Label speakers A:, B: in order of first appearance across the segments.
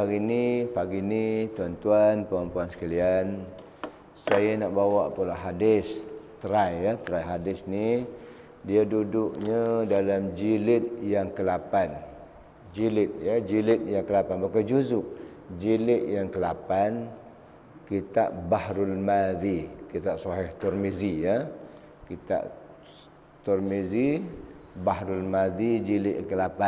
A: hari ni, pagi ni, tuan-tuan, puan-puan sekalian, saya nak bawa pula hadis. Try hadis ni. Dia duduknya dalam jilid yang ke-8. Jilid yang ke-8. Bukan juzuk. Jilid yang ke-8. Kitab Bahrul Madhi. Kitab Sahih Tirmizi ya. Kitab Tirmizi Bahrul Madhi jilid ke-8.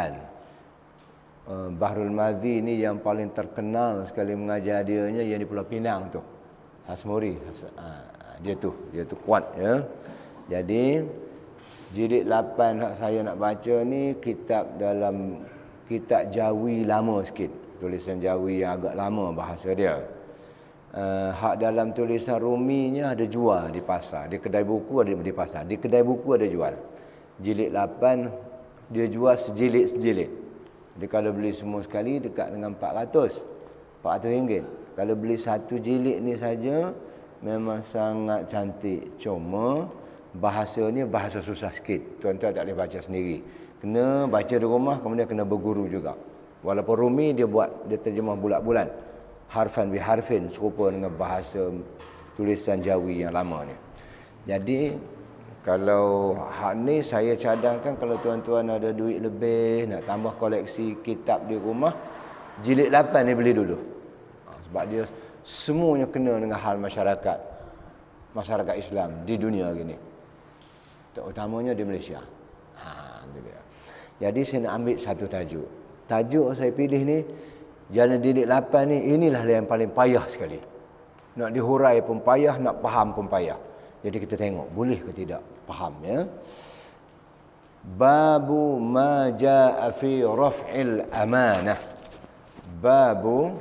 A: Bahrul Madhi ni yang paling terkenal sekali mengajar dianya yang di Pulau Pinang tu. Hasmuri. Dia tu kuat ya. Jadi jilid 8 hak saya nak baca ni kitab Jawi lama sikit. Tulisan Jawi yang agak lama bahasa dia. Hak dalam tulisan Ruminya ada jual di pasar. Di kedai buku ada di pasar. Di kedai buku ada jual. Jilid 8 dia jual sejilid-sejilid. Jadi kalau beli semua sekali dekat dengan 400 ringgit. Kalau beli satu jilid ni saja memang sangat cantik. Cuma bahasanya bahasa susah sikit. Tuan-tuan tak boleh baca sendiri. Kena baca di rumah, kemudian kena berguru juga. Walaupun Rumi dia terjemah bulat-bulat. Harfan bi harfin serupa dengan bahasa tulisan Jawi yang lama ni. Jadi kalau hak ni saya cadangkan kalau tuan-tuan ada duit lebih nak tambah koleksi kitab di rumah, jilid 8 ni beli dulu. Sebab dia semuanya kena dengan hal masyarakat Islam di dunia gini. Terutamanya di Malaysia. Itu dia. Jadi saya nak ambil satu tajuk. Tajuk saya pilih ni jalan jilid 8 ni inilah yang paling payah sekali. Nak dihurai pun payah, nak faham pun payah. Jadi kita tengok boleh ke tidak faham ya. Babu ma jaa fi raf'il amanah. Babu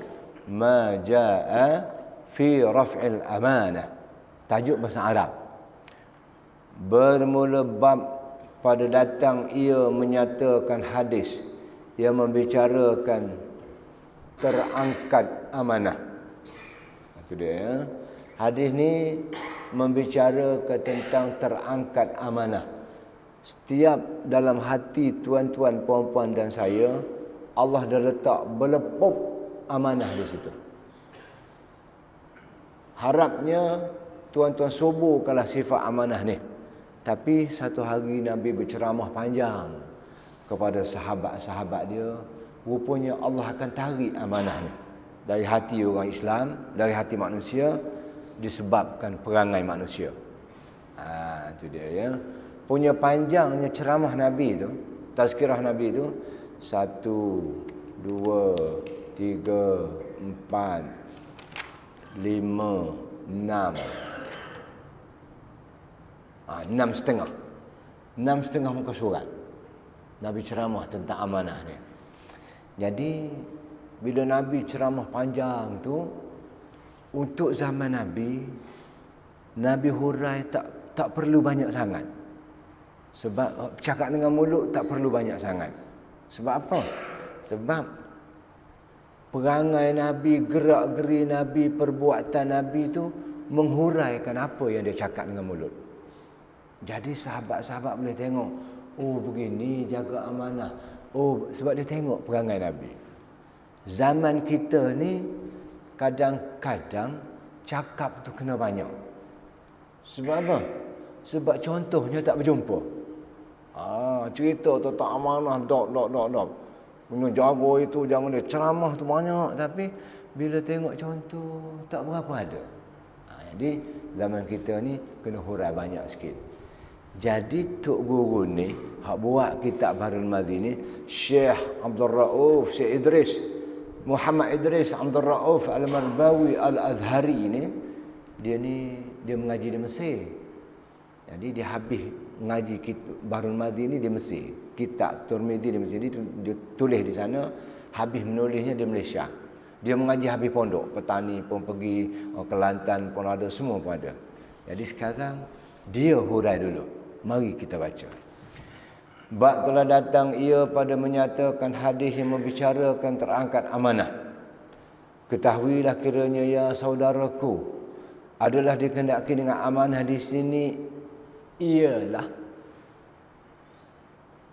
A: ma jaa fi raf'il amanah. Tajuk bahasa Arab. Bermula bab pada datang ia menyatakan hadis yang membicarakan terangkat amanah. Itu dia ya. Hadis ni membicarakan tentang terangkat amanah. Setiap dalam hati tuan-tuan, puan-puan dan saya, Allah dah letak berlepup amanah di situ. Harapnya tuan-tuan suburkanlah sifat amanah ni. Tapi satu hari Nabi berceramah panjang kepada sahabat-sahabat dia. Rupanya Allah akan tarik amanah ni dari hati orang Islam, dari hati manusia, disebabkan perangai manusia. Itu dia ya. Punya panjangnya ceramah Nabi tu, tazkirah Nabi tu 1, 2, 3, 4, 5, 6. 6,5. 6,5 muka surat. Nabi ceramah tentang amanah ni. Jadi bila Nabi ceramah panjang tu, untuk zaman Nabi hurai tak perlu banyak sangat. Sebab cakap dengan mulut tak perlu banyak sangat. Sebab apa? Sebab perangai Nabi, gerak-geri Nabi, perbuatan Nabi tu menghuraikan apa yang dia cakap dengan mulut. Jadi sahabat-sahabat boleh tengok, oh begini jaga amanah. Oh, sebab dia tengok perangai Nabi. Zaman kita ni kadang-kadang cakap tu kena banyak. Sebab apa? Sebab contohnya tak berjumpa. Cerita tentang amanah dok. Kena jaga itu, jangan dia ceramah tu banyak, tapi bila tengok contoh tak berapa ada. Jadi zaman kita ni kena hurai banyak sikit. Jadi Tok Guru ni hak buat kitab Bahrul Madhi ni, Syekh Abdul Rauf, Syekh Idris Muhammad Idris Abdul Rauf Al-Marbawi Al-Azhari ni, dia mengaji di Mesir. Jadi dia habis mengaji kitab Bahrul Madhi ni di Mesir. Kitab Tirmizi di Mesir, dia tulis di sana, habis menulisnya di Malaysia. Dia mengaji habis pondok, petani pun pergi, Kelantan pun ada, semua pun ada. Jadi sekarang dia hurai dulu. Mari kita baca. Bab telah datang ia pada menyatakan hadis yang membicarakan terangkat amanah. Ketahuilah kiranya ya saudaraku, adalah dikehendaki dengan amanah di sini ialah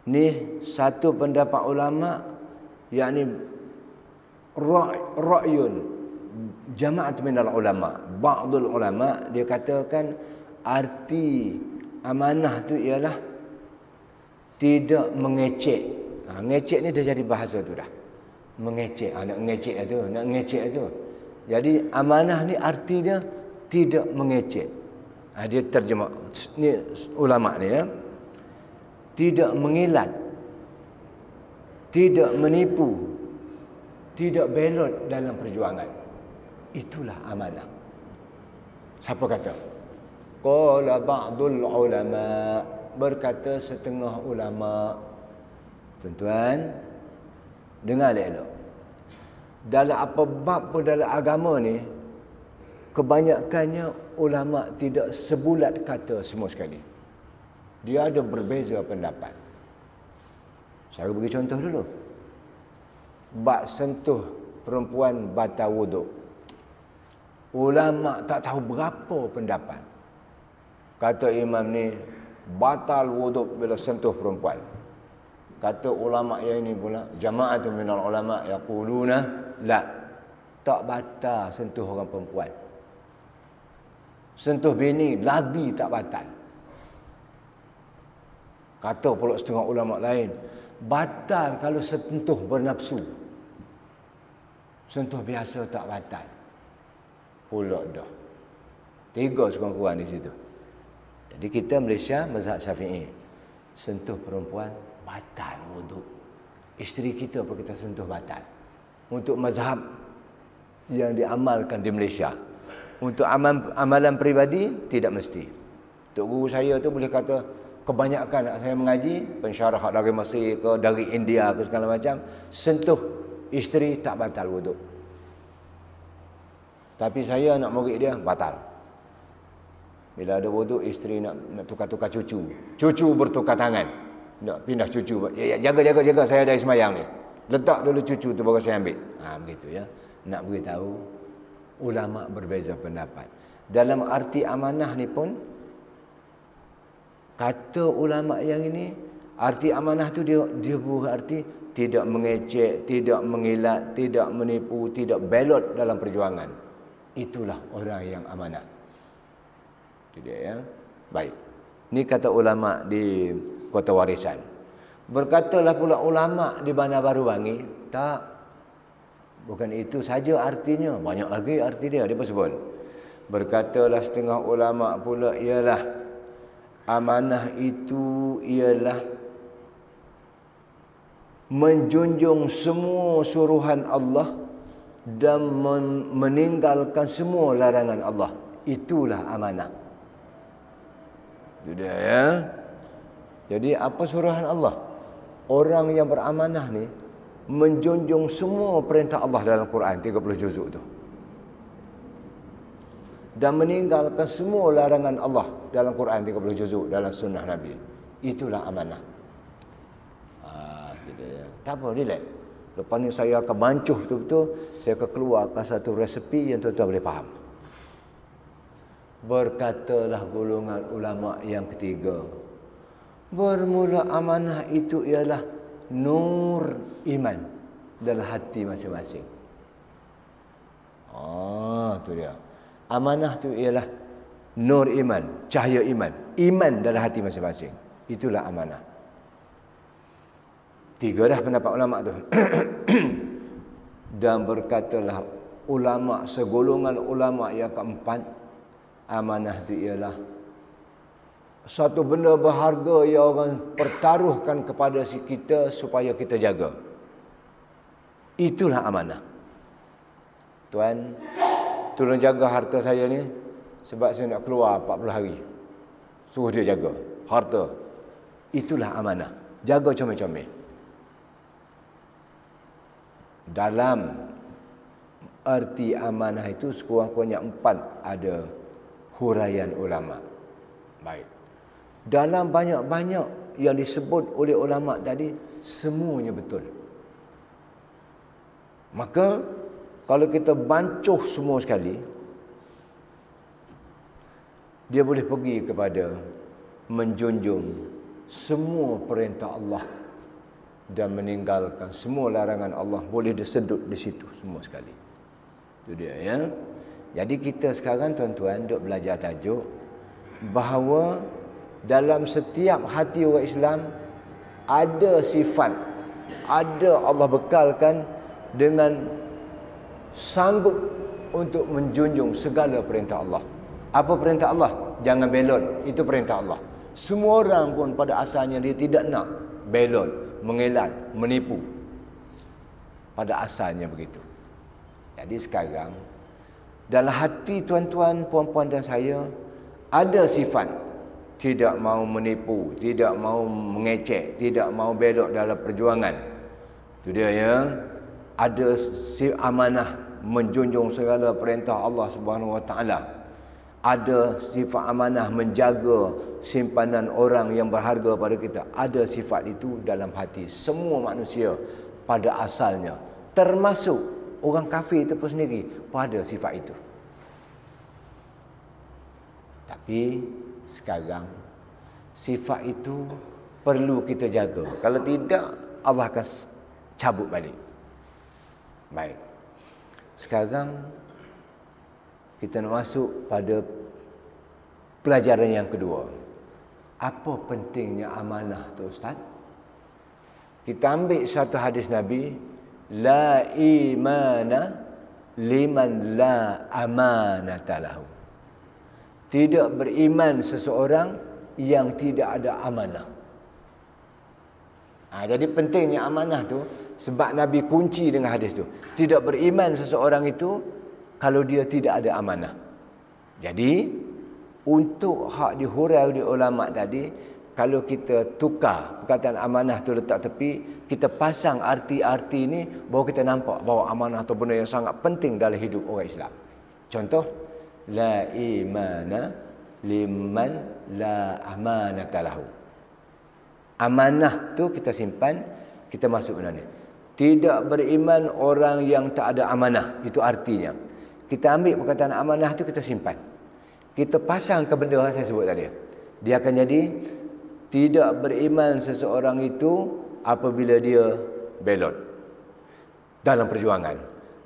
A: ni satu pendapat ulama, yakni ra'yun jama'at minal ulama. Ba'dul ulama dia katakan arti amanah tu ialah tidak mengecek. Ngecek ni dah jadi bahasa tu dah. Mengecek, nak ngecek tu, nak ngecek tu. Jadi amanah ni arti dia tidak mengecek. Dia terjemah ni ulama ni ya. Tidak mengilat, tidak menipu, tidak belot dalam perjuangan. Itulah amanah. Siapa kata? Qala ba'dul ulama, berkata setengah ulama. Tuan-tuan, dengar elok. Dalam apa bab pun dalam agama ni, kebanyakannya ulama tidak sebulat kata semua sekali. Dia ada berbeza pendapat. Saya bagi contoh dulu. Bab sentuh perempuan batal wuduk. Ulama tak tahu berapa pendapat. Kata imam ni, batal wuduk bila sentuh perempuan. Kata ulama yang ini pula, jama'atun minal ulama yaquluna la, tak batal sentuh orang perempuan. Sentuh bini labi tak batal. Kata pula setengah ulama lain, batal kalau sentuh bernafsu. Sentuh biasa tak batal. Pula dah. 3 sekurang-kurang di situ. Jadi kita Malaysia mazhab Syafi'i. Sentuh perempuan batal wuduk. Isteri kita apa kita sentuh batal. Untuk mazhab yang diamalkan di Malaysia. Untuk amalan peribadi tidak mesti. Untuk guru saya tu boleh kata kebanyakan nak saya mengaji, pensyarah dari Mesir ke dari India ke segala macam, sentuh isteri tak batal wuduk. Tapi saya nak murid dia batal. Bila ada wuduk, isteri nak tukar-tukar cucu. Cucu bertukar tangan. Nak pindah cucu. Jaga, saya dari semayang ni. Letak dulu cucu tu baru saya ambil. Begitu ya. Nak beritahu, ulama berbeza pendapat. Dalam arti amanah ni pun, kata ulama yang ini, arti amanah tu dia berarti tidak mengecek, tidak mengilat, tidak menipu, tidak belot dalam perjuangan. Itulah orang yang amanah. Itu dia ya. Baik. Ini kata ulama di Kota Warisan. Berkatalah pula ulama di Bandar Baru Bangi, tak. Bukan itu saja artinya, banyak lagi arti dia pun sebut. Berkatalah setengah ulama pula ialah amanah itu ialah menjunjung semua suruhan Allah dan meninggalkan semua larangan Allah. Itulah amanah. Itu dia ya. Jadi apa suruhan Allah? Orang yang beramanah ni menjunjung semua perintah Allah dalam Quran 30 juzuk tu. Dan meninggalkan semua larangan Allah dalam Quran 30 juzuk dalam sunnah Nabi. Itulah amanah. Tak apa, relax. Lepas ni saya akan bancuh betul-betul, saya akan keluarkan satu resepi yang tuan-tuan boleh faham. Berkatalah golongan ulama yang ketiga, bermula amanah itu ialah nur iman dalam hati masing-masing. Tu dia. Amanah tu ialah nur iman, cahaya iman. Iman dalam hati masing-masing. Itulah amanah. 3 dah pendapat ulama tu. Dan berkatalah ulama, segolongan ulama yang keempat, amanah tu ialah satu benda berharga yang orang pertaruhkan kepada si kita supaya kita jaga. Itulah amanah. Tuan, tolong jaga harta saya ni sebab saya nak keluar 40 hari. Suruh dia jaga harta. Itulah amanah. Jaga comel-comel. Dalam arti amanah itu sekurang-kurangnya 4 ada huraian ulama. Baik. Dalam banyak-banyak yang disebut oleh ulama tadi, semuanya betul. Maka kalau kita bancuh semua sekali, dia boleh pergi kepada menjunjung semua perintah Allah dan meninggalkan semua larangan Allah, boleh disedut di situ semua sekali. Itu dia ya. Jadi kita sekarang tuan-tuan duk belajar tajuk bahawa dalam setiap hati orang Islam ada sifat, ada Allah bekalkan dengan sanggup untuk menjunjung segala perintah Allah. Apa perintah Allah? Jangan belot. Itu perintah Allah. Semua orang pun pada asalnya dia tidak nak belot, mengelan, menipu. Pada asalnya begitu. Jadi sekarang dalam hati tuan-tuan, puan-puan dan saya ada sifat tidak mau menipu, tidak mau mengecek, tidak mau belok dalam perjuangan. Itu dia ya. Ada amanah menjunjung segala perintah Allah Subhanahu Wa Taala. Ada sifat amanah menjaga simpanan orang yang berharga pada kita. Ada sifat itu dalam hati semua manusia pada asalnya. Termasuk orang kafir itu pun sendiri pada sifat itu. Tapi sekarang sifat itu perlu kita jaga. Kalau tidak, Allah akan cabut balik. Baik. Sekarang kita nak masuk pada pelajaran yang kedua. Apa pentingnya amanah tu Ustaz? Kita ambil satu hadis Nabi, la imana liman la amanata lahu. Tidak beriman seseorang yang tidak ada amanah. Jadi pentingnya amanah tu sebab Nabi kunci dengan hadis tu. Tidak beriman seseorang itu kalau dia tidak ada amanah. Jadi untuk hak dihurai di ulama tadi, kalau kita tukar perkataan amanah tu letak tepi, kita pasang arti-arti ni, baru kita nampak bahawa amanah tu benda yang sangat penting dalam hidup orang Islam. Contoh, la imana liman la amanata lahu. Amanah tu kita simpan, kita masuk benda ni. Tidak beriman orang yang tak ada amanah, itu artinya. Kita ambil perkataan amanah tu kita simpan. Kita pasang ke benda yang saya sebut tadi. Dia akan jadi tidak beriman seseorang itu apabila dia belot dalam perjuangan.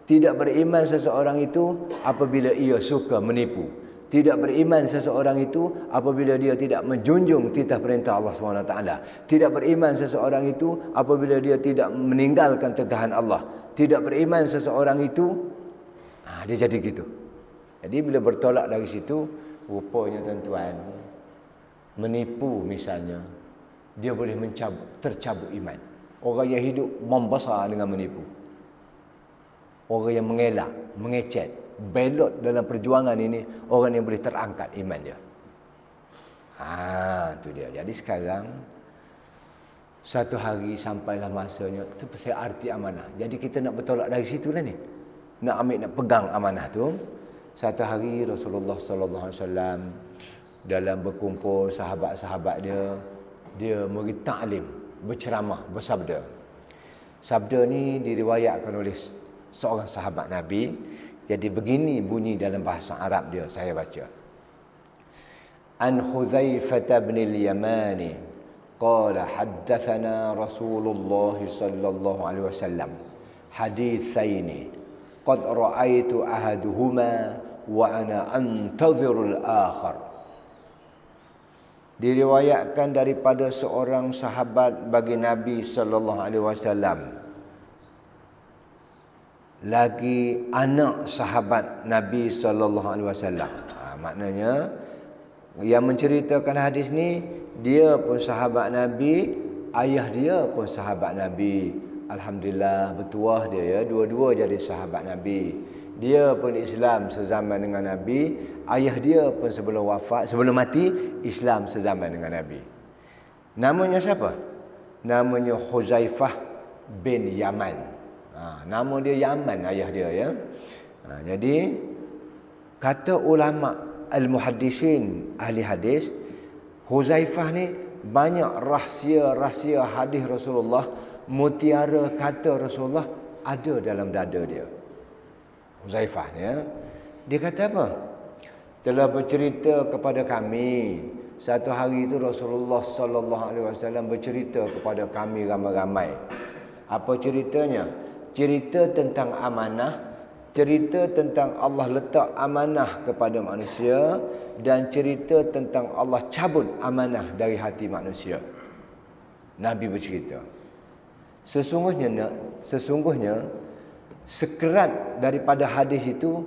A: Tidak beriman seseorang itu apabila ia suka menipu. Tidak beriman seseorang itu apabila dia tidak menjunjung titah perintah Allah SWT. Tidak beriman seseorang itu apabila dia tidak meninggalkan tegahan Allah. Tidak beriman seseorang itu, dia jadi gitu. Jadi bila bertolak dari situ, rupanya tuan-tuan, menipu misalnya, dia boleh tercabut iman. Orang yang hidup membesar dengan menipu. Orang yang mengelak, mengecet, belot dalam perjuangan ini, orang yang boleh terangkat iman dia. Itu dia. Jadi sekarang satu hari sampailah masanya, itu saya arti amanah. Jadi kita nak bertolak dari situ lah ni. Nak ambil, nak pegang amanah tu. Satu hari Rasulullah sallallahu alaihi wasallam dalam berkumpul sahabat-sahabat dia beri ta'lim, berceramah, bersabda. Sabda ni diriwayatkan oleh seorang sahabat Nabi. Jadi begini bunyi dalam bahasa Arab dia, saya baca. An Hudzaifah bin al-Yamani qala haddatsana Rasulullah sallallahu alaihi wasallam haditsaini qad ra'aitu ahaduhuma wa ana antadhiru al-akhar. Diriwayatkan daripada seorang sahabat bagi Nabi sallallahu alaihi wasallam, lagi anak sahabat Nabi sallallahu alaihi wasallam. Maknanya yang menceritakan hadis ni dia pun sahabat Nabi, ayah dia pun sahabat Nabi. Alhamdulillah bertuah dia ya, dua-dua jadi sahabat Nabi. Dia pun Islam sezaman dengan Nabi, ayah dia pun sebelum wafat, sebelum mati Islam sezaman dengan Nabi. Namanya siapa? Namanya Hudzaifah bin Yaman. Nama dia Yaman, ayah dia ya. Jadi kata ulama al-muhaddisin, ahli hadis, Hudzaifah ni banyak rahsia-rahsia hadis Rasulullah, mutiara kata Rasulullah ada dalam dada dia. Hudzaifah ni ya. Dia kata apa? Telah bercerita kepada kami satu hari itu Rasulullah sallallahu alaihi wasallam bercerita kepada kami ramai-ramai. Apa ceritanya? Cerita tentang amanah, cerita tentang Allah letak amanah kepada manusia, dan cerita tentang Allah cabut amanah dari hati manusia. Nabi bercerita, sesungguhnya sekerat daripada hadis itu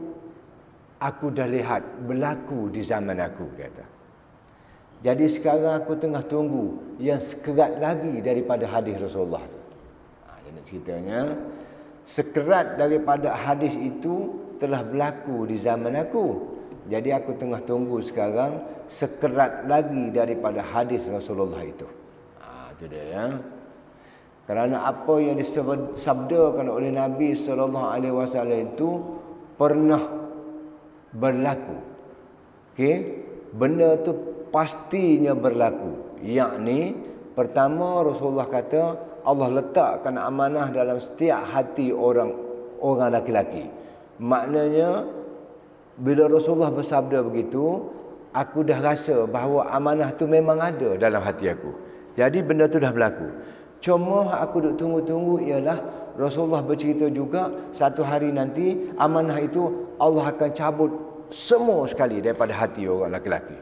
A: aku dah lihat berlaku di zaman aku, kata. Jadi sekarang aku tengah tunggu yang sekerat lagi daripada hadis Rasulullah tu. Jadi ceritanya, sekerat daripada hadis itu telah berlaku di zaman aku. Jadi aku tengah tunggu sekarang sekerat lagi daripada hadis Rasulullah itu. Itu dia ya. Kerana apa yang disabdakan oleh Nabi sallallahu alaihi wasallam itu pernah berlaku. Okey, benda tu pastinya berlaku. Yakni pertama Rasulullah kata Allah letakkan amanah dalam setiap hati orang laki-laki. Maknanya bila Rasulullah bersabda begitu, aku dah rasa bahawa amanah tu memang ada dalam hati aku. Jadi benda tu dah berlaku. Cuma aku duk tunggu-tunggu ialah Rasulullah bercerita juga satu hari nanti amanah itu Allah akan cabut semua sekali daripada hati orang laki-laki.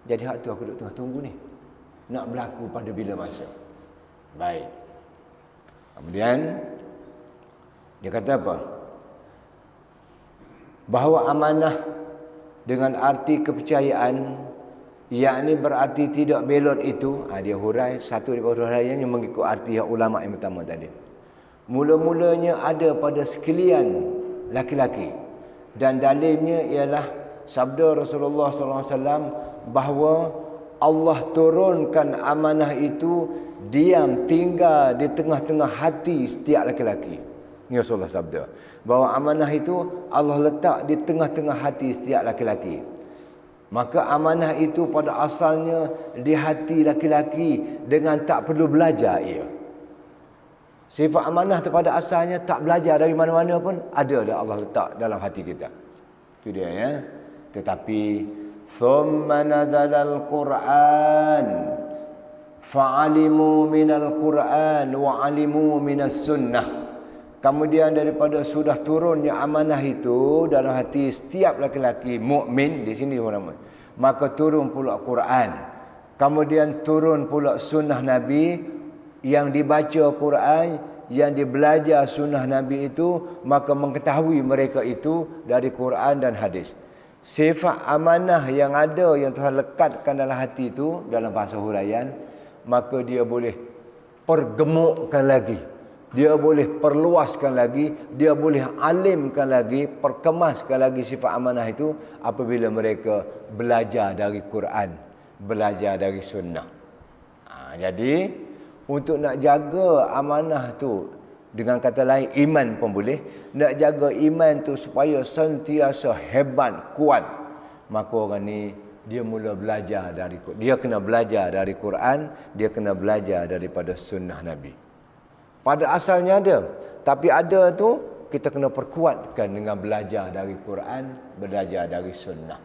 A: Jadi hak tu aku duk tengah tunggu ni. Nak berlaku pada bila masa. Baik. Kemudian dia kata apa? Bahawa amanah dengan arti kepercayaan, yakni berarti tidak belot itu, dia hurai satu daripada huraian yang mengikut arti yang ulama yang pertama tadi. Mula-mulanya ada pada sekalian laki-laki, dan dalilnya ialah sabda Rasulullah SAW bahawa Allah turunkan amanah itu diam tinggal di tengah-tengah hati setiap laki-laki. Ini Rasulullah sabda bahawa amanah itu Allah letak di tengah-tengah hati setiap laki-laki. Maka amanah itu pada asalnya di hati laki-laki dengan tak perlu belajar ia. Sifat amanah itu pada asalnya tak belajar dari mana-mana pun ada dah Allah letak dalam hati kita. Itu dia ya. Tetapi thumma nazalal Quran fa'alimu minal Quran wa 'alimu minas sunnah. Kemudian daripada sudah turunnya amanah itu dalam hati setiap laki-laki mukmin, di sini orang, maka turun pula Quran. Kemudian turun pula sunnah Nabi. Yang dibaca Quran, yang dibelajar sunnah Nabi itu, maka mengetahui mereka itu dari Quran dan hadis. Sifat amanah yang ada yang Tuhan lekatkan dalam hati itu dalam bahasa huraian, maka dia boleh pergemukkan lagi, dia boleh perluaskan lagi, dia boleh alimkan lagi, perkemaskan lagi sifat amanah itu apabila mereka belajar dari Quran, belajar dari sunnah. Jadi untuk nak jaga amanah tu, dengan kata lain iman pun boleh, nak jaga iman tu supaya sentiasa hebat, kuat, maka orang ni dia mula belajar dari, dia kena belajar dari Quran, dia kena belajar daripada sunnah Nabi. Pada asalnya ada, tapi ada tu kita kena perkuatkan dengan belajar dari Quran, belajar dari sunnah.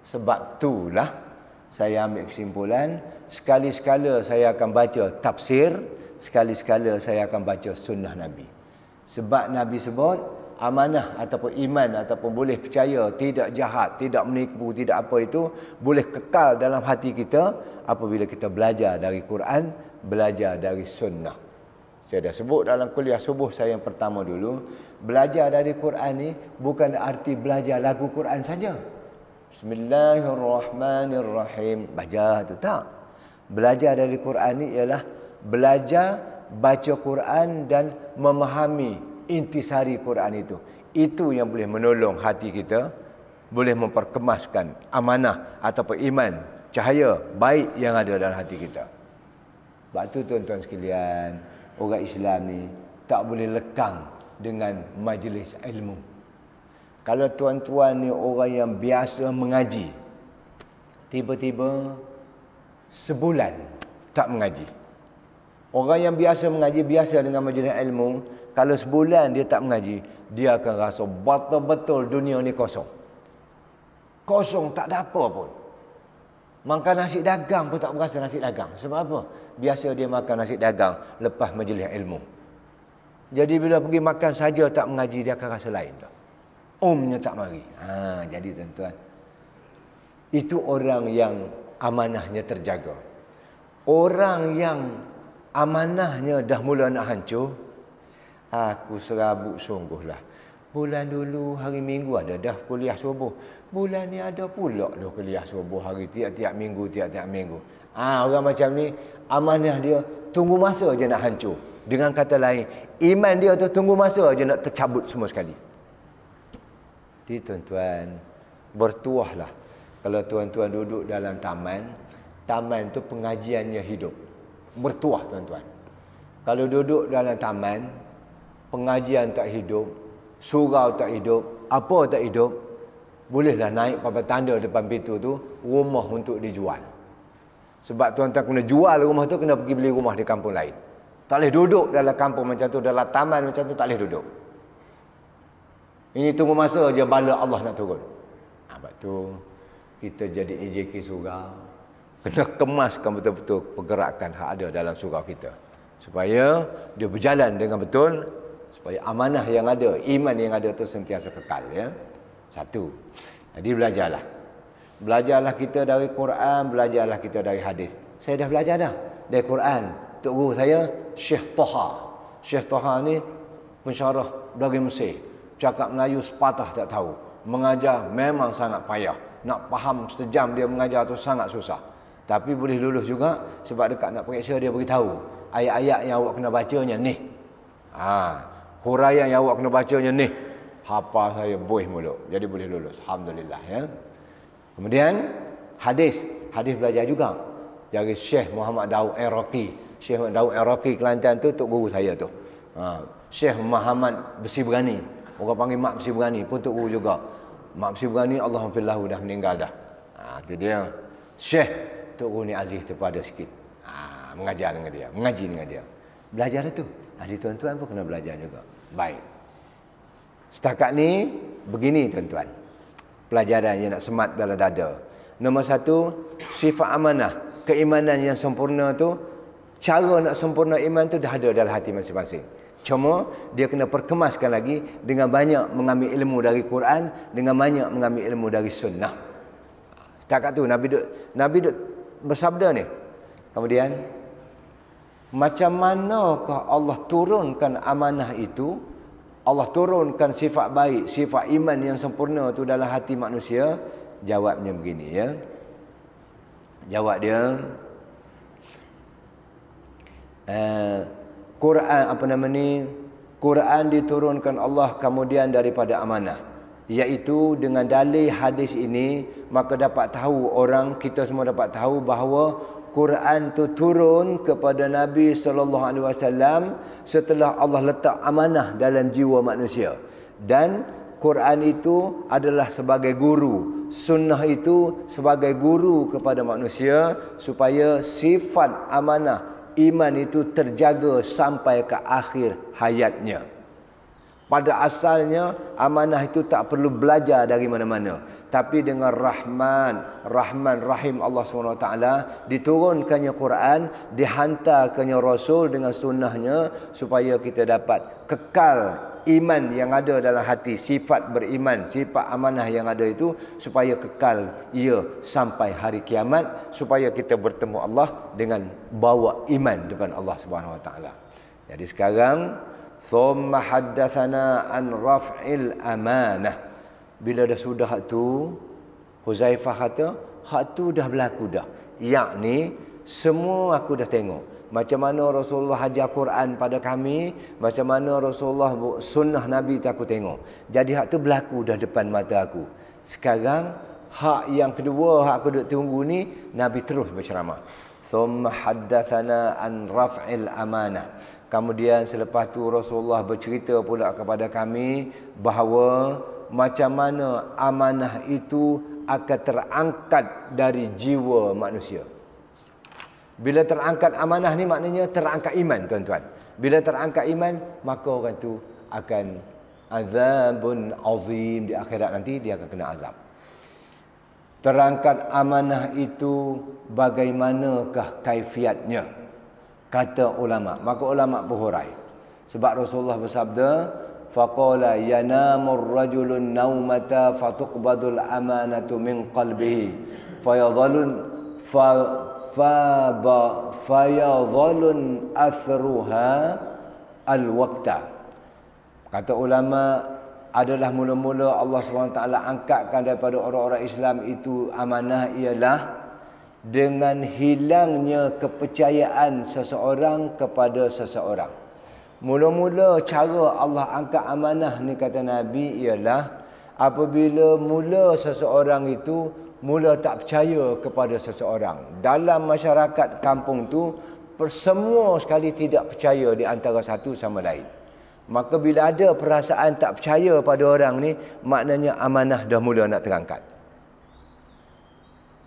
A: Sebab itulah saya ambil kesimpulan, sekali-sekala saya akan baca tafsir, sekali-sekala saya akan baca sunnah Nabi. Sebab Nabi sebut amanah ataupun iman ataupun boleh percaya, tidak jahat, tidak menipu, tidak apa itu, boleh kekal dalam hati kita apabila kita belajar dari Quran, belajar dari sunnah. Saya dah sebut dalam kuliah subuh saya yang pertama dulu, belajar dari Quran ni bukan arti belajar lagu Quran saja. Bismillahirrahmanirrahim, baca tu tak. Belajar dari Quran ni ialah belajar baca Quran dan memahami intisari Quran itu. Itu yang boleh menolong hati kita, boleh memperkemaskan amanah ataupun iman, cahaya baik yang ada dalam hati kita. Sebab tu tuan-tuan sekalian, orang Islam ni tak boleh lekang dengan majlis ilmu. Kalau tuan-tuan ni orang yang biasa mengaji, tiba-tiba sebulan tak mengaji. Orang yang biasa mengaji, biasa dengan majlis ilmu, kalau sebulan dia tak mengaji, dia akan rasa betul-betul dunia ni kosong. Kosong, tak ada apa pun. Makan nasi dagang pun tak berasa nasi dagang. Sebab apa? Biasa dia makan nasi dagang lepas majlis ilmu. Jadi bila pergi makan saja tak mengaji, dia akan rasa lain dah. Umnya tak mari. Jadi tuan-tuan, itu orang yang amanahnya terjaga. Orang yang amanahnya dah mula nak hancur, aku serabut sungguhlah. Bulan dulu hari Minggu ada dah kuliah subuh. Bulan ni ada pula dah kuliah subuh hari tiap-tiap minggu. Orang macam ni amanah dia tunggu masa je nak hancur. Dengan kata lain, iman dia tu tunggu masa je nak tercabut semua sekali. Jadi tuan-tuan, bertuahlah. Kalau tuan-tuan duduk dalam taman, taman tu pengajiannya hidup. Bertuah tuan-tuan. Kalau duduk dalam taman, pengajian tak hidup, surau tak hidup, apa tak hidup, bolehlah naik papan tanda depan pintu tu, rumah untuk dijual. Sebab tuan-tuan kena jual rumah tu, kena pergi beli rumah di kampung lain. Tak boleh duduk dalam kampung macam tu, dalam taman macam tu, tak boleh duduk. Ini tunggu masa je bala Allah nak turun. Sebab tu, kita jadi AJK surau, kena kemaskan betul-betul pergerakan hak ada dalam surau kita. Supaya dia berjalan dengan betul, supaya amanah yang ada, iman yang ada tu sentiasa kekal. Ya? Satu. Jadi belajarlah. Belajarlah kita dari Quran, belajarlah kita dari hadis. Saya dah belajar dah dari Quran. Tok guru saya Syekh Toha. Syekh Toha ni pensyarah dari Mesir. Cakap Melayu sepatah tak tahu. Mengajar memang sangat payah. Nak faham sejam dia mengajar tu sangat susah. Tapi boleh lulus juga sebab dekat nak periksa dia beritahu ayat-ayat yang awak kena bacanya ni. Huraian yang awak kena bacanya ni. Hafal saya boih mulut. Jadi boleh lulus. Alhamdulillah ya. Kemudian hadis belajar juga dari Syekh Muhammad Daud Iraqi. Syekh Daud Iraqi Kelantan tu tok guru saya tu. Syekh Muhammad Besi Berani. Orang panggil Mak Besi Berani pun tok guru juga. Mak Besi Berani Allahumma dah meninggal dah. Itu dia. Syekh tok guru ni Aziz terpada sikit. Mengajar dengan dia, mengaji dengan dia. Belajar itu. Jadi tuan-tuan pun kena belajar juga. Baik. Setakat ni begini tuan-tuan. Pelajaran yang nak semat dalam dada. Nombor satu, sifat amanah. Keimanan yang sempurna tu, cara nak sempurna iman tu dah ada dalam hati masing-masing. Cuma dia kena perkemaskan lagi dengan banyak mengambil ilmu dari Quran, dengan banyak mengambil ilmu dari sunnah. Setakat tu Nabi duk bersabda ni. Kemudian macam manakah Allah turunkan amanah itu? Allah turunkan sifat baik, sifat iman yang sempurna tu dalam hati manusia. Jawabnya begini ya. Jawab dia Quran diturunkan Allah kemudian daripada amanah, iaitu dengan dalil hadis ini maka dapat tahu kita semua dapat tahu bahawa Quran tu turun kepada Nabi SAW setelah Allah letak amanah dalam jiwa manusia. Dan Quran itu adalah sebagai guru, sunnah itu sebagai guru kepada manusia supaya sifat amanah iman itu terjaga sampai ke akhir hayatnya. Pada asalnya amanah itu tak perlu belajar dari mana-mana, tapi dengan Rahman Rahim Allah SWT diturunkannya Quran, dihantarkannya Rasul dengan sunnahnya supaya kita dapat kekal iman yang ada dalam hati, sifat beriman, sifat amanah yang ada itu supaya kekal ia sampai hari kiamat, supaya kita bertemu Allah dengan bawa iman depan Allah SWT. Jadi sekarang thumma haddatsana an raf'il amanah. Bila dah sudah hak tu, Huzaifah kata, hak tu dah berlaku dah. Yakni semua aku dah tengok. Macam mana Rasulullah ajar Quran pada kami, macam mana Rasulullah sunnah Nabi tu aku tengok. Jadi hak tu berlaku dah depan mata aku. Sekarang hak yang kedua, hak aku duk tunggu ni, Nabi terus berceramah. Thumma haddatsana an raf'il amanah. Kemudian selepas tu Rasulullah bercerita pula kepada kami bahawa macam mana amanah itu akan terangkat dari jiwa manusia. Bila terangkat amanah ni maknanya terangkat iman tuan-tuan. Bila terangkat iman maka orang tu akan azabun azim, di akhirat nanti dia akan kena azab. Terangkat amanah itu bagaimanakah kaifiatnya? Kata ulama. Maka ulama berhurai. Sebab Rasulullah bersabda, faqala yanamur rajulun naumata fatuqbadul amanatu min qalbihi fayadhalun athruha al-waqta. Kata ulama, adalah mula-mula Allah SWT angkatkan daripada orang-orang Islam itu amanah ialah dengan hilangnya kepercayaan seseorang kepada seseorang. Mula-mula cara Allah angkat amanah ni kata Nabi ialah apabila mula seseorang itu mula tak percaya kepada seseorang. Dalam masyarakat kampung tu semua sekali tidak percaya di antara satu sama lain. Maka bila ada perasaan tak percaya pada orang ni, maknanya amanah dah mula nak terangkat.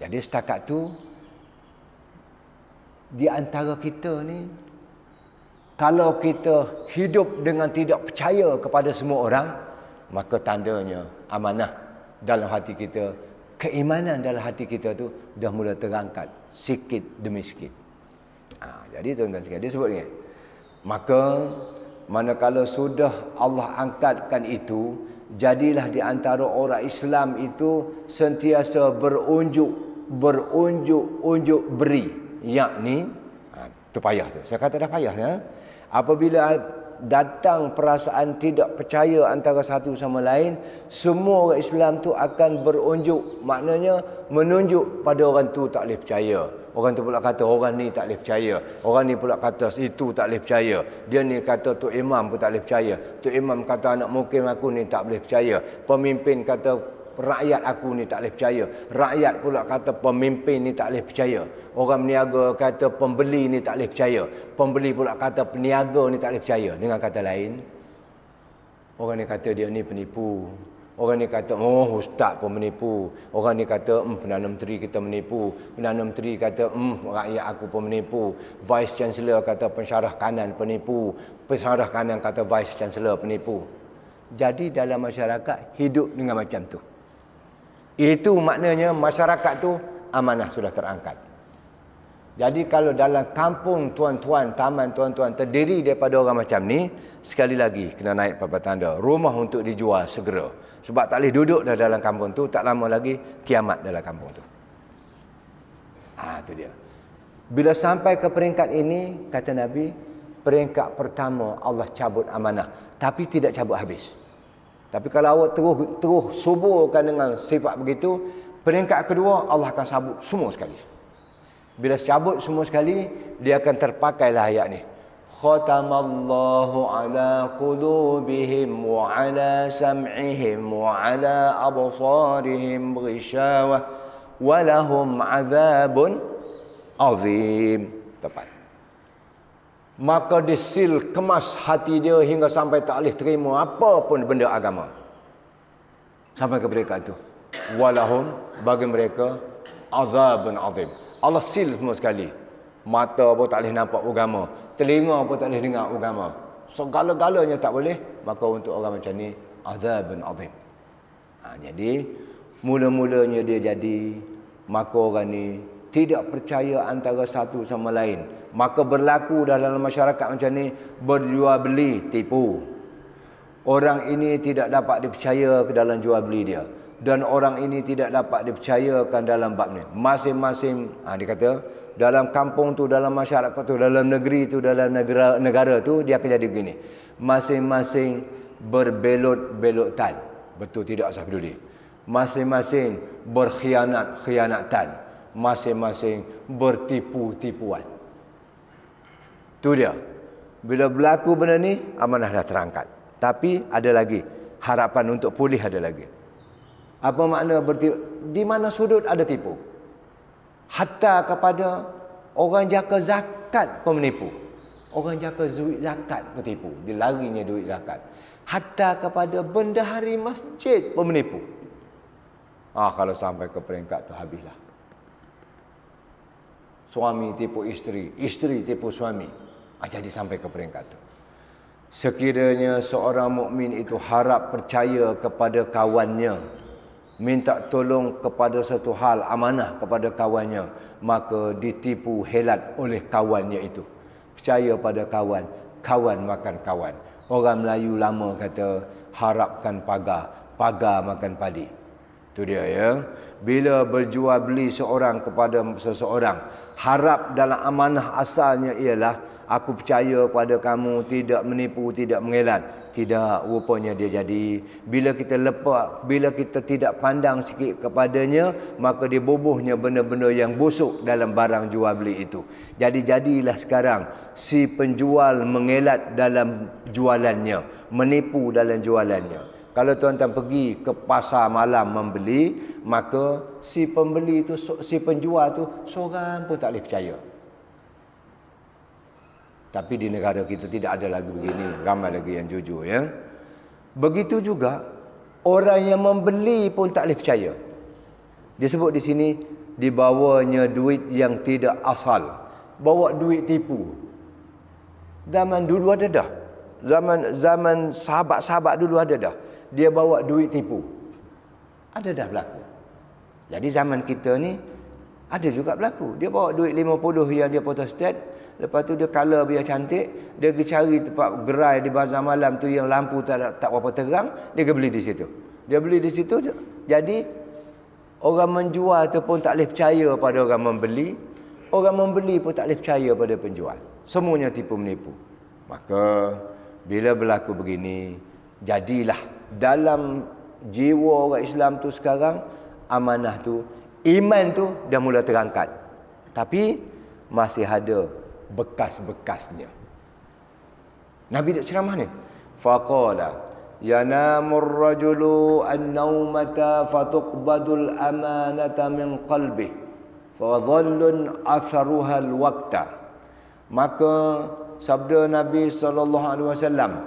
A: Jadi setakat tu, di antara kita ni, kalau kita hidup dengan tidak percaya kepada semua orang, maka tandanya amanah dalam hati kita, keimanan dalam hati kita tu dah mula terangkat sikit demi sikit. Jadi tuan-tuan sekalian, dia sebut ni. Maka manakala sudah Allah angkatkan itu, jadilah di antara orang Islam itu sentiasa berunjuk beri. Yakni, tu payah tu. Saya kata dah payah ya. Apabila datang perasaan tidak percaya antara satu sama lain, semua orang Islam tu akan berunjuk. Maknanya menunjuk pada orang tu tak boleh percaya. Orang tu pula kata orang ni tak boleh percaya. Orang ni pula kata itu tak boleh percaya. Dia ni kata Tok Imam pun tak boleh percaya. Tok Imam kata anak mukim aku ni tak boleh percaya. Pemimpin kata rakyat aku ni tak boleh percaya. Rakyat pula kata pemimpin ni tak boleh percaya. Orang peniaga kata pembeli ni tak boleh percaya. Pembeli pula kata peniaga ni tak boleh percaya. Dengan kata lain, orang ni kata dia ni penipu. Orang ni kata, oh ustaz pun menipu. Orang ni kata, Perdana Menteri kita menipu. Perdana Menteri kata, rakyat aku pun menipu. Vice Chancellor kata pensyarah kanan penipu. Pensyarah kanan kata Vice Chancellor penipu. Jadi dalam masyarakat hidup dengan macam tu. Itu maknanya masyarakat tu amanah sudah terangkat. Jadi kalau dalam kampung tuan-tuan, taman tuan-tuan terdiri daripada orang macam ni, sekali lagi kena naik papan tanda. Rumah untuk dijual segera. Sebab tak boleh duduk dah dalam kampung tu, tak lama lagi kiamat dalam kampung tu. Itu dia. Bila sampai ke peringkat ini, kata Nabi, peringkat pertama Allah cabut amanah. Tapi tidak cabut habis. Tapi kalau awak terus suburkan dengan sifat begitu, peringkat kedua Allah akan sabut semua sekali. Bila cabut semua sekali, dia akan terpakailah ayat ni. Khatamallahu ala qulubihim wa ala sam'ihim wa ala absarihim ghishawah wa lahum azabun azim. Tepat. Maka disil kemas hati dia hingga sampai tak boleh terima apa pun benda agama. Sampai ke mereka itu. Walahum, bagi mereka azabun azim. Allah sil semua sekali. Mata pun tak boleh nampak agama. Telinga pun tak boleh dengar agama. Segala-galanya tak boleh. Maka untuk orang macam ni, azabun azim. Jadi, mula-mulanya dia jadi, maka orang ni tidak percaya antara satu sama lain. Maka berlaku dalam masyarakat macam ni, berjual beli, tipu. Orang ini tidak dapat dipercaya ke dalam jual beli dia. Dan orang ini tidak dapat dipercayakan dalam bab ni. Masing-masing, dia kata, dalam kampung tu, dalam masyarakat tu, dalam negeri tu, dalam negara tu, dia akan jadi begini. Masing-masing berbelot-belotan. Betul tidak usah peduli. Masing-masing berkhianat-khianatan. Masing-masing bertipu-tipuan. Tu dia. Bila berlaku benda ni, amanah dah terangkat. Tapi ada lagi. Harapan untuk pulih ada lagi. Apa makna bertipu? Di mana sudut ada tipu. Hatta kepada orang jaka zakat pun menipu. Orang jaka duit zakat pun tipu. Dia larinya duit zakat. Hatta kepada bendahari masjid pun menipu. Kalau sampai ke peringkat tu habislah. Suami tipu isteri. Isteri tipu suami. Jadi sampai ke peringkat tu. Sekiranya seorang mukmin itu harap percaya kepada kawannya. minta tolong kepada satu hal amanah kepada kawannya, maka ditipu helat oleh kawannya itu. Percaya pada kawan, kawan makan kawan. Orang Melayu lama kata harapkan pagar, pagar makan padi. Itu dia ya. Bila berjual beli seorang kepada seseorang, harap dalam amanah asalnya ialah aku percaya pada kamu, tidak menipu, tidak mengelat. Tidak, rupanya dia jadi. Bila kita lepak, bila kita tidak pandang sikit kepadanya, maka dia bubuhnya benda-benda yang busuk dalam barang jual beli itu. Jadilah sekarang si penjual mengelat dalam jualannya, menipu dalam jualannya. Kalau tuan-tuan pergi ke pasar malam membeli, maka si pembeli itu, si penjual tu seorang pun tak boleh percaya. Tapi di negara kita tidak ada lagi begini. Ramai lagi yang jujur ya. Begitu juga orang yang membeli pun tak boleh percaya. Dia sebut di sini dibawanya duit yang tidak asal. Bawa duit tipu. Zaman dulu ada dah. Zaman sahabat-sahabat dulu ada dah. Dia bawa duit tipu. Ada dah berlaku. Jadi zaman kita ni ada juga berlaku. Dia bawa duit 50 yang dia photostat. Lepas tu dia colour biar cantik, dia pergi cari tempat gerai di bazar malam tu yang lampu tak berapa terang, dia pergi beli di situ. Dia beli di situ, jadi orang menjual tu pun tak boleh percaya pada orang membeli, orang membeli pun tak boleh percaya pada penjual. Semuanya tipu menipu. Maka bila berlaku begini, jadilah dalam jiwa orang Islam tu sekarang, amanah tu, iman tu dah mula terangkat. Tapi masih ada bekas-bekasnya. Nabi dak ceramah ni. Faqala yanamur rajulu an-naumata fatuqbadul amanata min qalbi fa dhallun atharuha al-waqta. Maka sabda Nabi SAW,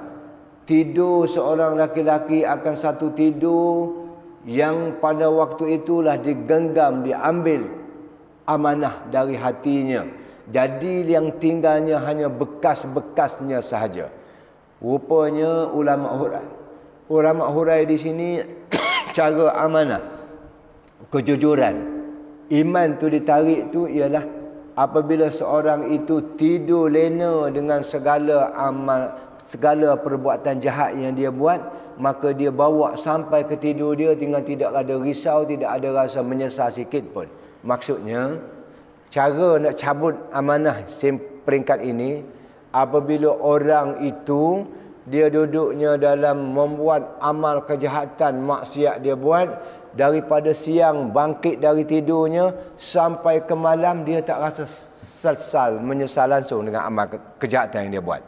A: tidur seorang laki-laki akan satu tidur yang pada waktu itulah digenggam, diambil amanah dari hatinya. Jadi yang tinggalnya hanya bekas-bekasnya sahaja. Rupanya ulama hurai. Ulama hurai di sini cara amanah, kejujuran, iman tu ditarik tu ialah apabila seorang itu tidur lena dengan segala amal, segala perbuatan jahat yang dia buat, maka dia bawa sampai ke tidur dia dengan tidak ada risau, tidak ada rasa menyesal sikit pun. Maksudnya cara nak cabut amanah peringkat ini, apabila orang itu dia duduknya dalam membuat amal kejahatan, maksiat dia buat, daripada siang bangkit dari tidurnya sampai ke malam dia tak rasa sesal, menyesal langsung dengan amal kejahatan yang dia buat.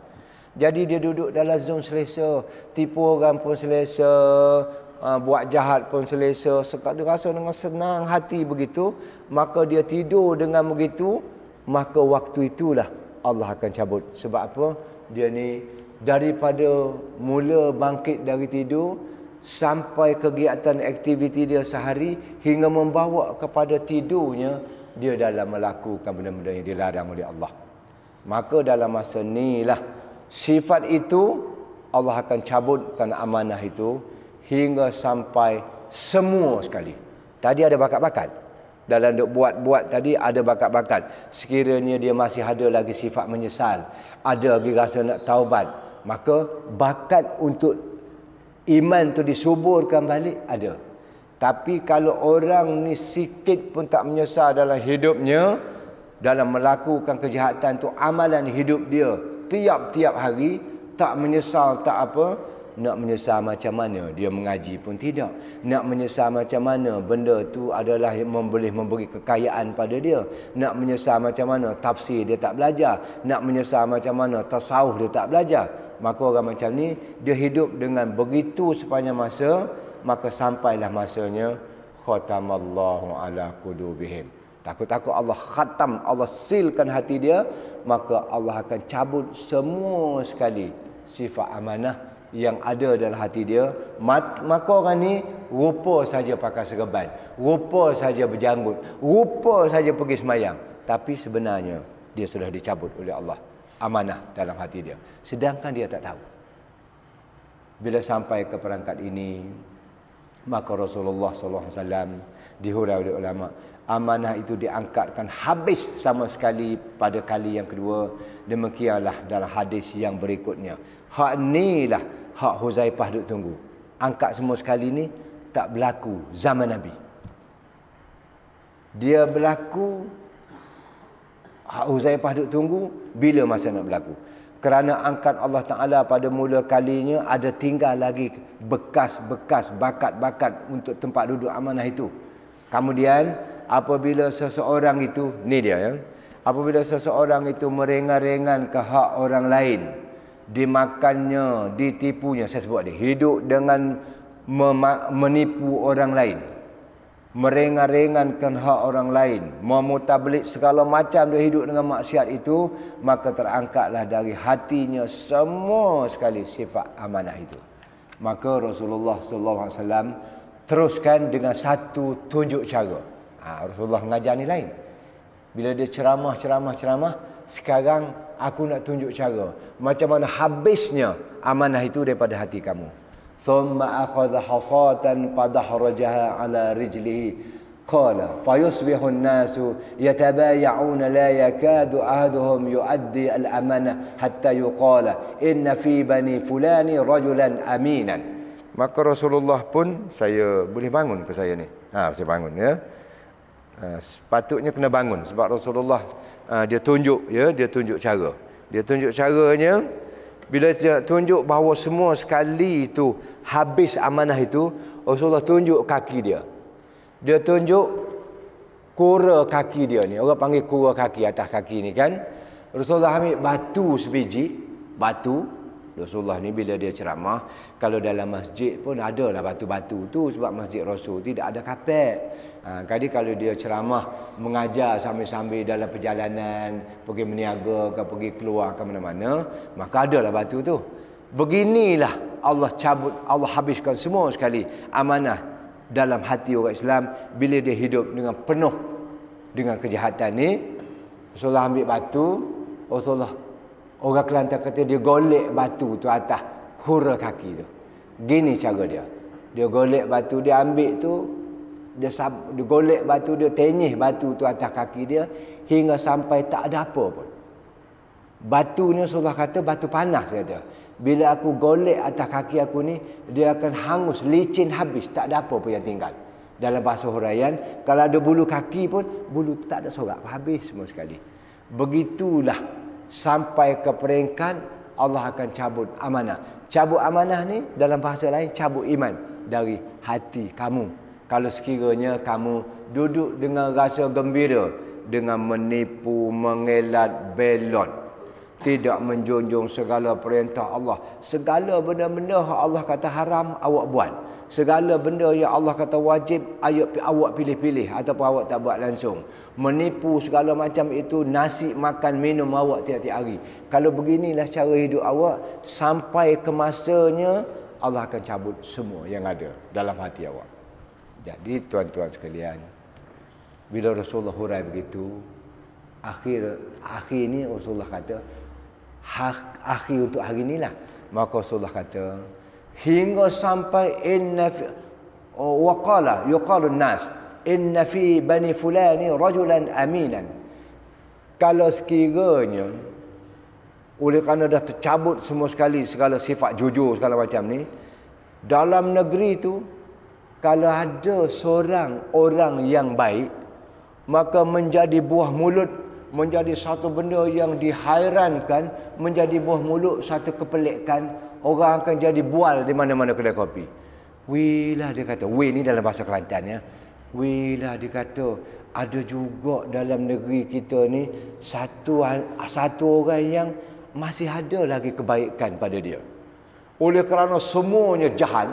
A: Jadi dia duduk dalam zon selesa, tipu orang pun selesa, buat jahat pun selesa, dia rasa dengan senang hati begitu. Maka dia tidur dengan begitu, maka waktu itulah Allah akan cabut. Sebab apa? Dia ni daripada mula bangkit dari tidur sampai kegiatan aktiviti dia sehari hingga membawa kepada tidurnya, dia dalam melakukan benda-benda yang dilarang oleh Allah. Maka dalam masa inilah sifat itu Allah akan cabutkan amanah itu hingga sampai semua sekali. Tadi ada bakat-bakat. Dalam duk buat-buat tadi ada bakat-bakat. Sekiranya dia masih ada lagi sifat menyesal, ada lagi rasa nak taubat, maka bakat untuk iman tu disuburkan balik ada. Tapi kalau orang ni sikit pun tak menyesal dalam hidupnya, dalam melakukan kejahatan tu, amalan hidup dia tiap-tiap hari, tak menyesal, tak apa. Nak menyesal macam mana? Dia mengaji pun tidak. Nak menyesal macam mana? Benda tu adalah boleh memberi kekayaan pada dia. Nak menyesal macam mana? Tafsir dia tak belajar. Nak menyesal macam mana? Tasawuf dia tak belajar. Maka orang macam ni, dia hidup dengan begitu sepanjang masa, maka sampailah masanya khatamallahu ala qulubihim. Takut-takut Allah khatam, Allah silkan hati dia, maka Allah akan cabut semua sekali sifat amanah yang ada dalam hati dia. Maka orang ni rupa saja pakai serban, rupa saja berjanggut, rupa saja pergi semayang, tapi sebenarnya dia sudah dicabut oleh Allah amanah dalam hati dia, sedangkan dia tak tahu. Bila sampai ke perangkat ini, Maka Rasulullah SAW dihurai oleh ulama, amanah itu diangkatkan habis sama sekali pada kali yang kedua. Demikianlah dalam hadis yang berikutnya. Hak ni lah hak Huzaifah duk tunggu. Angkat semua sekali ni tak berlaku zaman Nabi. Dia berlaku, hak Huzaifah duk tunggu bila masa nak berlaku. Kerana angkat Allah Ta'ala pada mula kalinya ada tinggal lagi bekas-bekas bakat-bakat untuk tempat duduk amanah itu. Kemudian apabila seseorang itu, ni dia ya, apabila seseorang itu merengah-rengah ke hak orang lain, dimakannya, ditipunya, saya sebut dia, hidup dengan menipu orang lain, merengah-rengahkan hak orang lain, memutablik segala macam dia hidup dengan maksiat itu, maka terangkatlah dari hatinya semua sekali sifat amanah itu. Maka Rasulullah SAW teruskan dengan satu tunjuk cara. Rasulullah mengajar ni lain. Bila dia ceramah, sekarang aku nak tunjuk cara macam mana habisnya amanah itu daripada hati kamu. Thumma akhadha hasatan fadahrajaha ala rijlihi qala fayusbihu an-nasu yatabaya'una la yakadu ahaduhum yuaddi al-amanah hatta yuqala inna fi bani fulani rajulan aminan. Maka Rasulullah pun, saya boleh bangun ke saya ni? Saya bangun ya. Sepatutnya kena bangun sebab Rasulullah dia tunjuk ya, dia tunjuk cara. Dia tunjuk caranya bila dia tunjuk bahawa semua sekali itu habis amanah itu, Rasulullah tunjuk kaki dia. Dia tunjuk kura kaki dia ni. Orang panggil kura kaki, atas kaki ni kan. Rasulullah ambil batu sebiji, batu. Rasulullah ni bila dia ceramah, kalau dalam masjid pun ada lah batu-batu tu sebab masjid Rasul tidak ada kapet. Jadi kalau dia ceramah mengajar sambil-sambil dalam perjalanan, pergi meniaga ke pergi keluar ke mana-mana, maka ada lah batu tu. Beginilah Allah cabut, Allah habiskan semua sekali amanah dalam hati orang Islam bila dia hidup dengan penuh dengan kejahatan ni. Rasulullah ambil batu, Rasulullah, orang Kelantan kata dia golek batu tu atas kura kaki tu. Gini cara dia. Dia golek batu, dia ambil tu, dia golek batu, dia tenyih batu tu atas kaki dia hingga sampai tak ada apa pun. Batu ni Rasulullah kata batu panas kata. Bila aku golek atas kaki aku ni, dia akan hangus, licin habis, tak ada apa pun yang tinggal. Dalam bahasa huraian, kalau ada bulu kaki pun, bulu tak ada sorak, habis semua sekali. Begitulah sampai ke peringkat Allah akan cabut amanah. Cabut amanah ni dalam bahasa lain cabut iman dari hati kamu. Kalau sekiranya kamu duduk dengan rasa gembira dengan menipu, mengelat, belot, tidak menjunjung segala perintah Allah, segala benda-benda yang Allah kata haram awak buat, segala benda yang Allah kata wajib awak pilih-pilih ataupun awak tak buat langsung. Menipu segala macam itu, nasi makan minum awak tiap-tiap hari. Kalau beginilah cara hidup awak, sampai ke masanya Allah akan cabut semua yang ada dalam hati awak. Jadi tuan-tuan sekalian, bila Rasulullah hurai begitu, akhir ni Rasulullah kata, akhir untuk hari inilah. Maka Rasulullah kata, hingga sampai inna fi waqala yuqalu an-nas inna fi bani fulani rajulan aminan. Kalau sekiranya oleh kerana dah tercabut semua sekali segala sifat jujur segala macam ni, dalam negeri tu kalau ada seorang orang yang baik, maka menjadi buah mulut, menjadi satu benda yang dihairankan, menjadi buah mulut satu kepelikan. Orang akan jadi bual di mana-mana kedai kopi. Wilah dia kata, wih ni dalam bahasa Kelantan ya. Wilah dia kata, ada juga dalam negeri kita ni satu orang yang masih ada lagi kebaikan pada dia. Oleh kerana semuanya jahat,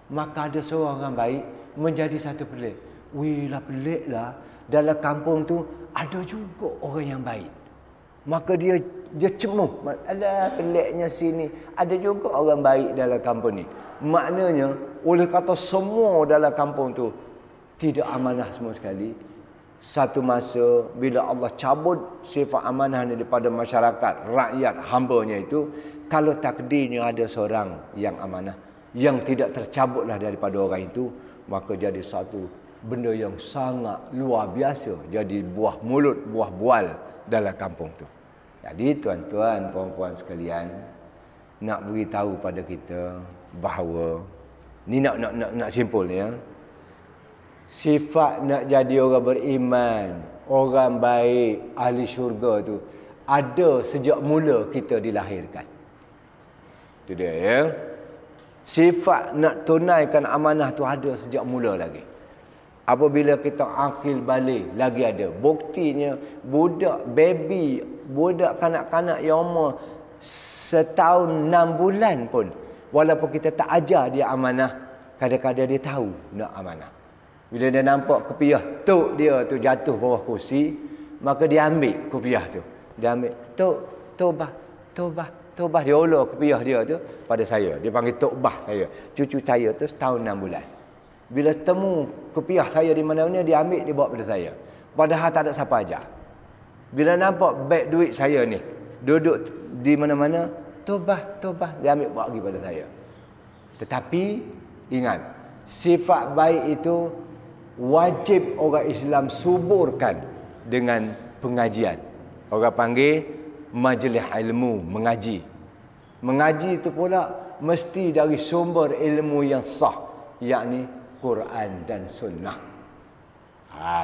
A: maka ada seorang orang baik menjadi satu pelik. Wilah peliklah, dalam kampung tu ada juga orang yang baik. Maka dia cemuh. Alah, peliknya sini. Ada juga orang baik dalam kampung ni. Maknanya, oleh kata semua dalam kampung tu tidak amanah semua sekali. Satu masa, bila Allah cabut sifat amanah ni daripada masyarakat, rakyat, hambanya itu, kalau takdirnya ada seorang yang amanah, yang tidak tercabutlah daripada orang itu, maka jadi satu benda yang sangat luar biasa, jadi buah mulut, buah bual dalam kampung tu. Jadi tuan-tuan, puan-puan sekalian, nak beritahu pada kita bahawa ni nak simpul ya. Sifat nak jadi orang beriman, orang baik, ahli syurga tu ada sejak mula kita dilahirkan. Itu dia ya. Sifat nak tunaikan amanah tu ada sejak mula lagi. Apabila kita akil balik lagi ada. Buktinya budak baby, budak kanak-kanak yang umur setahun 6 bulan pun, walaupun kita tak ajar dia amanah, kadang-kadang dia tahu nak amanah. Bila dia nampak kopiah tok dia tu jatuh bawah kursi, maka dia ambil kopiah tu. Dia ambil, tok, tobah. Dia ulur kopiah dia tu pada saya. Dia panggil tok bah saya. Cucu saya tu setahun 6 bulan. Bila temu kopiah saya di mana-mana, dia ambil, dia bawa pada saya. Padahal tak ada siapa ajar. Bila nampak beg duit saya ni duduk di mana-mana, tobah, dia ambil bawa pergi pada saya. Tetapi ingat, sifat baik itu wajib orang Islam suburkan dengan pengajian. Orang panggil majlis ilmu, mengaji. Mengaji itu pula mesti dari sumber ilmu yang sah, yakni Quran dan Sunnah.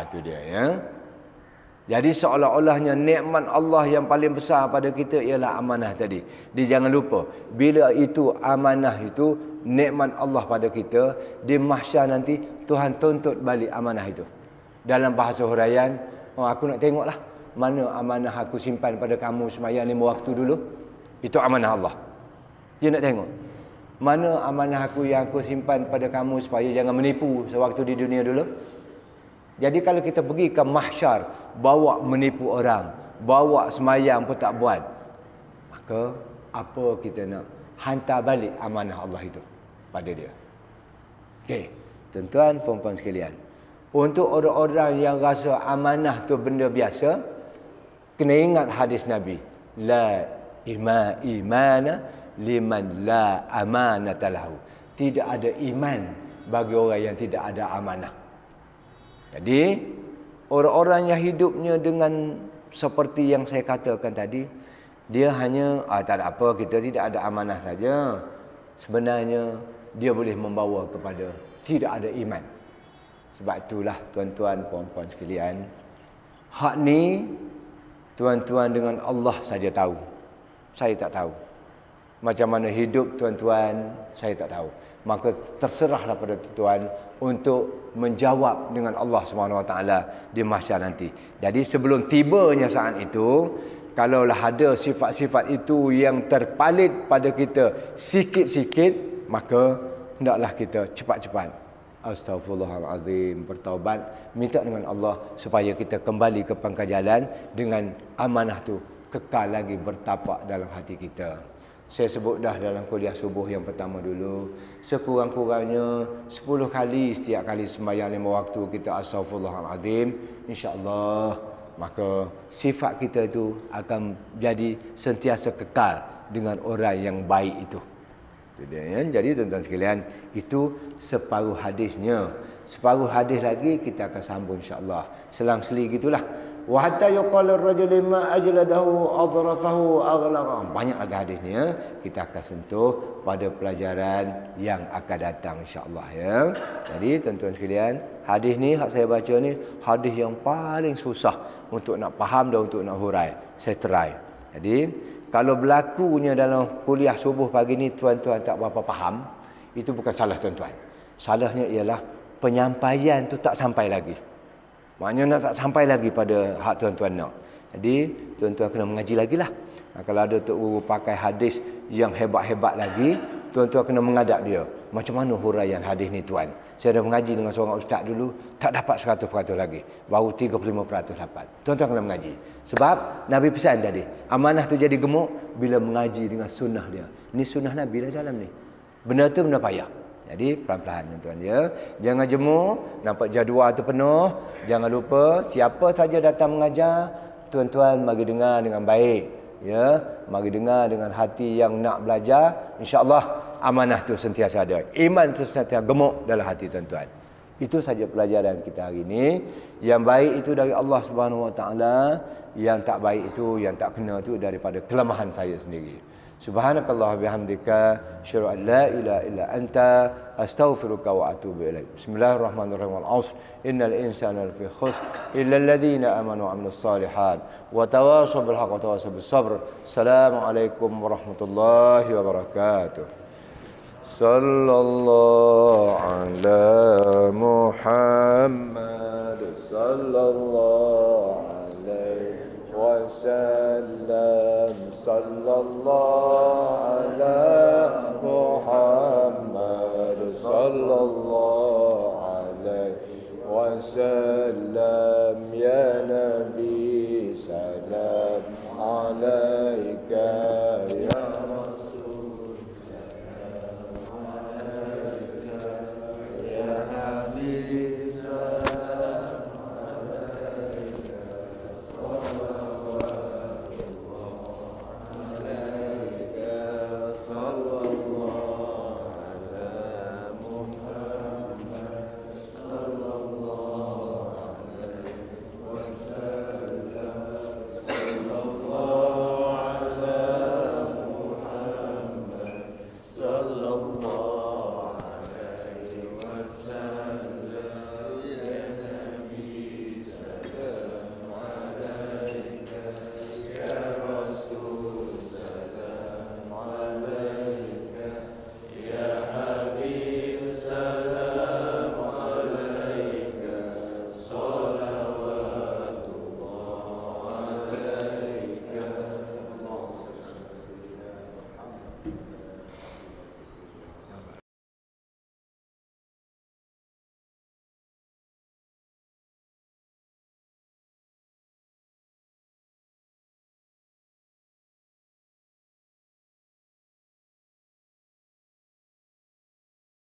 A: Itu dia ya. Jadi seolah-olahnya nikmat Allah yang paling besar pada kita ialah amanah tadi. Dia jangan lupa, bila itu amanah itu nikmat Allah pada kita, di mahsyar nanti Tuhan tuntut balik amanah itu. Dalam bahasa huraian, aku nak tengoklah mana amanah aku simpan pada kamu semaya 5 waktu dulu. Itu amanah Allah. Dia nak tengok mana amanah aku yang aku simpan pada kamu supaya jangan menipu sewaktu di dunia dulu. Jadi kalau kita pergi ke mahsyar, bawa menipu orang, bawa semayang pun tak buat, maka apa kita nak? Hantar balik amanah Allah itu pada dia. Okey, tuan-tuan, puan-puan sekalian, untuk orang-orang yang rasa amanah tu benda biasa, kena ingat hadis Nabi, la imana liman la amanata lahu. Tidak ada iman bagi orang yang tidak ada amanah. Jadi orang-orang yang hidupnya dengan seperti yang saya katakan tadi, dia hanya tak ada apa, kita tidak ada amanah saja. Sebenarnya dia boleh membawa kepada tidak ada iman. Sebab itulah tuan-tuan, puan-puan sekalian, hak ni tuan-tuan dengan Allah saja tahu. Saya tak tahu. Macam mana hidup tuan-tuan, saya tak tahu. Maka terserahlah pada tuan untuk menjawab dengan Allah SWT di mahsyar nanti. Jadi sebelum tibanya saat itu, kalaulah ada sifat-sifat itu yang terpalit pada kita sikit-sikit, maka hendaklah kita cepat-cepat astaghfirullahalazim, bertaubat, minta dengan Allah supaya kita kembali ke pangkal jalan dengan amanah tu kekal lagi bertapak dalam hati kita. Saya sebut dah dalam kuliah subuh yang pertama dulu, sekurang-kurangnya 10 kali setiap kali sembahyang 5 waktu kita astaghfirullahalazim, insya-Allah maka sifat kita itu akan jadi sentiasa kekal dengan orang yang baik itu. Jadi tuan-tuan sekalian, itu separuh hadisnya. Separuh hadis lagi kita akan sambung insya-Allah. Selang-seli gitulah. Wa hatta yuqala ar-rajul ma ajladahu adrafahu aghlaqa. Banyak lagi hadisnya, kita akan sentuh pada pelajaran yang akan datang insya-Allah ya. Jadi tuan-tuan sekalian, hadis ni hak saya baca ni hadis yang paling susah untuk nak faham dan untuk nak hurai. Saya try. Jadi kalau berlakunya dalam kuliah subuh pagi ni tuan-tuan tak berapa faham, itu bukan salah tuan-tuan. Salahnya ialah penyampaian tu tak sampai lagi. Maknanya nak tak sampai lagi pada hak tuan-tuan nak. Jadi tuan-tuan kena mengaji lagi lah. Kalau ada Tok Guru pakai hadis yang hebat-hebat lagi, tuan-tuan kena mengadap dia. Macam mana huraian hadis ni tuan? Saya dah mengaji dengan seorang ustaz dulu, tak dapat 100% lagi. Baru 35% dapat. Tuan-tuan kena mengaji. Sebab Nabi pesan tadi, amanah tu jadi gemuk bila mengaji dengan sunnah dia. Ni sunnah Nabi lah dalam ni. Benda tu benda payah. Jadi pelan-pelan tuan-tuan ya. Jangan jemur, nampak jadual tu penuh. Jangan lupa siapa saja datang mengajar, tuan-tuan bagi dengar dengan baik. Ya, mari dengar dengan hati yang nak belajar, insya-Allah amanah tu sentiasa ada. Iman tu sentiasa gemuk dalam hati tuan-tuan. Itu saja pelajaran kita hari ini. Yang baik itu dari Allah Subhanahu Wa Taala, yang tak baik itu, yang tak kena itu daripada kelemahan saya sendiri. Subhanakallah bihamdika, asyhadu an la ilaha illa anta, astaghfiruka wa atubu ilaik. Bismillahirrahmanirrahim. Al-'asr, innal insana lafi khusr illa alladhina amanu wa 'amilus solihat wa tawashaw bil haqqi wa tawashaw bis sabr. Assalamualaikum warahmatullahi wabarakatuh. Sallallahu ala Muhammad sallallahu alaihi wasallam. Sallallahu ala Muhammad sallallahu alaihi wasallam. Ya Nabi salam alaika.